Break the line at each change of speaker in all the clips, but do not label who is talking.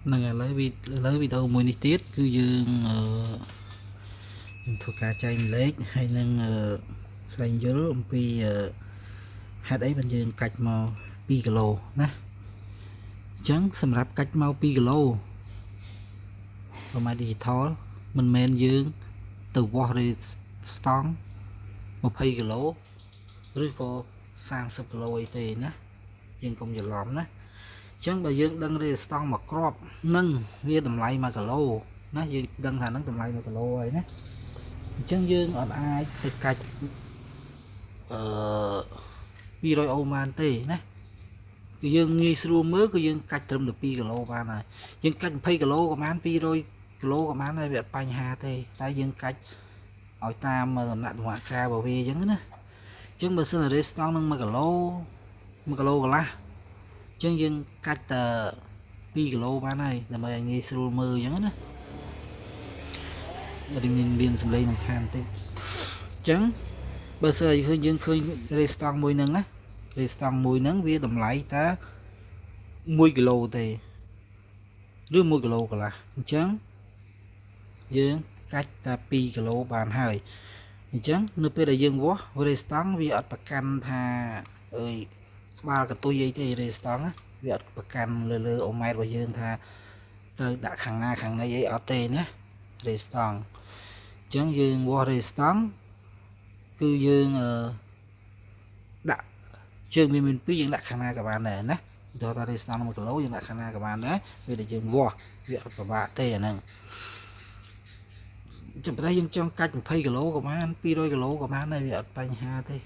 năng là lấy vì đâu mùi nít tiết cứ dương thuộc cả chai lết hay năng xoay dứa vì hạt ấy bên dương cạch màu pi kilo nè trắng xâm rạp cạch màu pi kilo và mai digital mình men dương từ water stone 20 kilo ឬក៏30 kilo អីទេណាយើងកុំច្រឡំណាអញ្ចឹងបើយើងដឹងរេស្តង់មកគ្រាប់នឹងវាតម្លៃ1គីឡូណាយើងដឹងថានឹងតម្លៃ1គីឡូហើយណាអញ្ចឹងយើងអត់អាចទៅកាច់200អូម៉ានទេណាគឺយើងងាយស្រួលមើលគឺយើងកាច់ត្រឹមតែ2គីឡូបានហើយយើងកាច់20គីឡូក៏បាន200គីឡូក៏បានហើយវាអត់បញ្ហាទេតែយើងកាច់ឲ្យតាមដំណាក់ដំណាក់កាលរបស់វាអញ្ចឹងណាចឹងបើសិនរេស្តង់នឹង1គីឡូកន្លះចឹងយើងកាច់តែ2គីឡូបានហើយដើម្បីឲ្យងាយស្រួលមើលអញ្ចឹងណាបើមានសម្លេងនឹងខានតិចចឹងបើសិនឲ្យយើងឃើញរេស្តង់មួយហ្នឹងណារេស្តង់មួយហ្នឹងវាតម្លៃតែ1គីឡូទេឬ1គីឡូកន្លះអញ្ចឹងយើងកាច់តែ2គីឡូបានហើយអញ្ចឹងនៅពេលដែលយើងវាស់រេស្តង់វាអត់ប្រកាន់ថាអើយក្បាលកតុយអីទេរេស្តង់វាអត់ប្រកាន់លើអូម៉ែត្ររបស់យើងថាត្រូវដាក់ខាងណាខាងណីអីអត់ទេណារេស្តង់អញ្ចឹងយើងវាស់រេស្តង់គឺយើងដាក់ជើងមាន2យើងដាក់ខាងណាក៏បានដែរណាដល់តែរេស្តង់1គីឡូយើងដាក់ខាងណាក៏បានដែរវាដែលយើងវាស់វាអត់ពិបាកទេអាហ្នឹងចាំតែយើងចង់កាច់20គីឡូក៏បាន200គីឡូក៏បានដែរវាអត់បញ្ហាទេ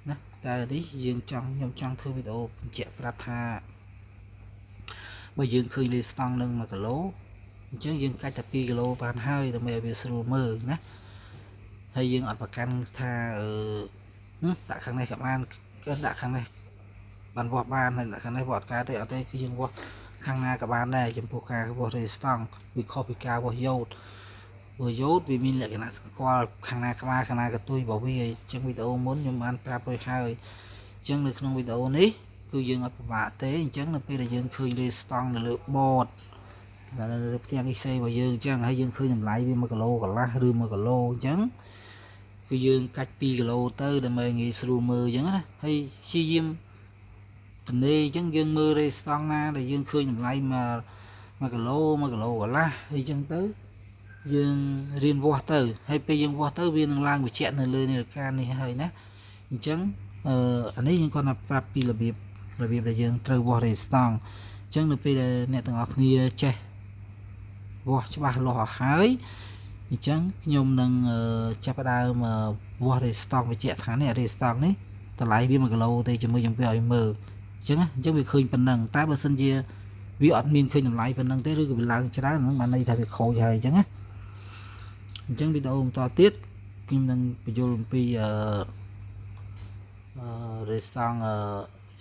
ណាតែនេះយើងខ្ញុំចង់ធ្វើវីដេអូបញ្ជាក់ប្រាប់ថាបើយើងឃើញលេស្តង់នឹង1គីឡូអញ្ចឹងយើងកាច់តែ2គីឡូបានហើយដើម្បីឲ្យវាស្រួលមើលណាហើយយើងអត់ប្រកាន់ថាដាក់ខាងនេះក៏បានគឺដាក់ខាងនេះបានវាស់បានហើយដាក់ខាងនេះវាអត់កើតទេអត់ទេគឺយើងវាស់ខាងណាក៏បានដែរចំពោះការវាស់លេស្តង់វាខុសពីការវាស់យ៉ូតវាយ៉ូតវាមានលក្ខណៈសម្គាល់ខាងណាក្បាលខាងណាកតុយរបស់វាអញ្ចឹងវីដេអូមុនខ្ញុំបានប្រាប់រួចហើយអញ្ចឹងនៅក្នុងវីដេអូនេះគឺយើងអត់ពិបាកទេអញ្ចឹងនៅពេលដែលយើងឃើញលេស្តង់នៅលើបតនៅលើផ្ទាំងអ៊ីសេរបស់យើងអញ្ចឹងហើយយើងឃើញតម្លៃវា1គីឡូកន្លះឬ1គីឡូអញ្ចឹងគឺយើងកាច់2គីឡូទៅដើម្បីងាយស្រួលមើលអញ្ចឹងណាហើយព្យាយាមទនេអញ្ចឹងយើងមើលរេស្តង់ណាដែលយើងឃើញតម្លៃ1គីឡូ1គីឡូកន្លះអីចឹងទៅយើងរៀនវាស់ទៅហើយពេលយើងវាស់ទៅវានឹងឡើងបញ្ជាក់នៅលើនាឡិកានេះហើយណាអញ្ចឹងអានេះយើងគាត់ថាប្រាប់ពីរបៀបដែលយើងត្រូវវាស់រេស្តង់អញ្ចឹងនៅពេលដែលអ្នកទាំងអស់គ្នាចេះវាស់ច្បាស់លាស់អស់ហើយអញ្ចឹងខ្ញុំនឹងចាប់ផ្ដើមវាស់រេស្តង់បញ្ជាក់ថានេះរេស្តង់នេះតម្លៃវា1គីឡូទេជាមួយខ្ញុំឲ្យមើលអញ្ចឹងវាឃើញប៉ុណ្ណឹងតែបើសិនជាវាអត់មានឃើញតម្លៃប៉ុណ្ណឹងទេឬក៏វាឡើងច្រើនហ្នឹងបានន័យថាវាខូចហើយអញ្ចឹងណាអញ្ចឹងវីដេអូបន្តទៀតខ្ញុំនឹងបញ្យល់អំពីរេស្តង់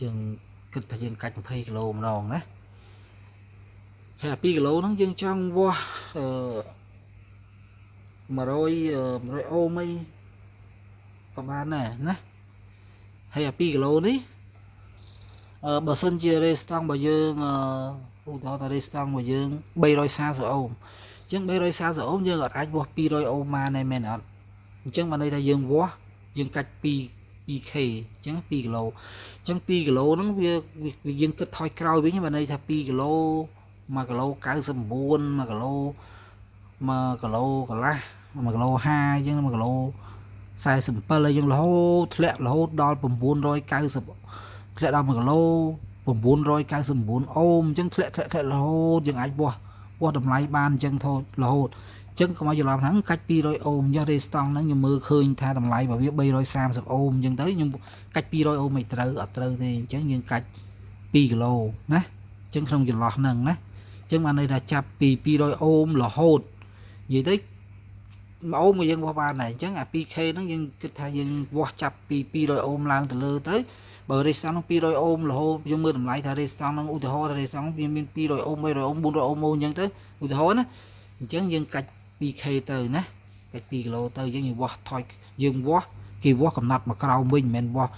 យើងគិតថាយើងកាច់20គីឡូម្ដងណាហើយ2គីឡូហ្នឹងយើងចង់វាស់100អូមអីក៏បានដែរណាហើយ2គីឡូនេះបើសិនជារេស្តង់របស់យើងឧទាហរណ៍ថារេស្តង់របស់យើង330អូមអញ្ចឹង330អូមយើងអាចវាស់200អូមបានដែរមែនអត់អញ្ចឹងបានន័យថាយើងវាស់យើងកាច់ 2k អញ្ចឹង2គីឡូអញ្ចឹង2គីឡូហ្នឹងវាយើងគិតថយក្រោយវិញបានន័យថា2គីឡូ1គីឡូ99 1គីឡូ1គីឡូកន្លះ1គីឡូ50អញ្ចឹង1គីឡូ47ហើយយើងរហូតធ្លាក់រហូតដល់990ធ្លាក់ដល់1គីឡូ999អូមអញ្ចឹងធ្លាក់រហូតយើងអាចវាស់តម្លៃបានអញ្ចឹងរហូតអញ្ចឹងកុំឲ្យច្រឡំថាកាច់200អូមយករេស្តង់ហ្នឹងខ្ញុំមើលឃើញថាតម្លៃរបស់វា330អូមអញ្ចឹងទៅខ្ញុំកាច់200អូមមិនត្រូវអត់ត្រូវទេអញ្ចឹងយើងកាច់2គីឡូណាអញ្ចឹងក្នុងចន្លោះហ្នឹងណាអញ្ចឹងបានន័យថាចាប់ពី200អូមរហូតនិយាយទៅអូមក៏យើងវាស់បានដែរអញ្ចឹងអា 2k ហ្នឹងយើងគិតថាយើងវាស់ចាប់ពី200អូមឡើងទៅលើទៅបើរេស្តង់នឹង200អូមរហូតយើងមើលតម្លៃថារេស្តង់នឹងឧទាហរណ៍រេស្តង់វាមាន200អូម300អូម400អូមអញ្ចឹងទៅឧទាហរណ៍ណាអញ្ចឹងយើងកាច់ 2k ទៅណាកាច់2គីឡូទៅយើងវាស់ថយយើងវាស់គេវាស់កំណត់មកក្រោមវិញមិនមែនវាស់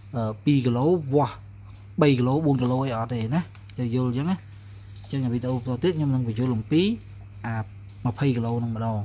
2គីឡូវាស់3គីឡូ4គីឡូអីអត់ទេណាទៅយល់អញ្ចឹងណា ចឹងវីដេអូបន្តទៀតខ្ញុំនឹងបញ្យល់អំពី20 គីឡូនឹងម្ដង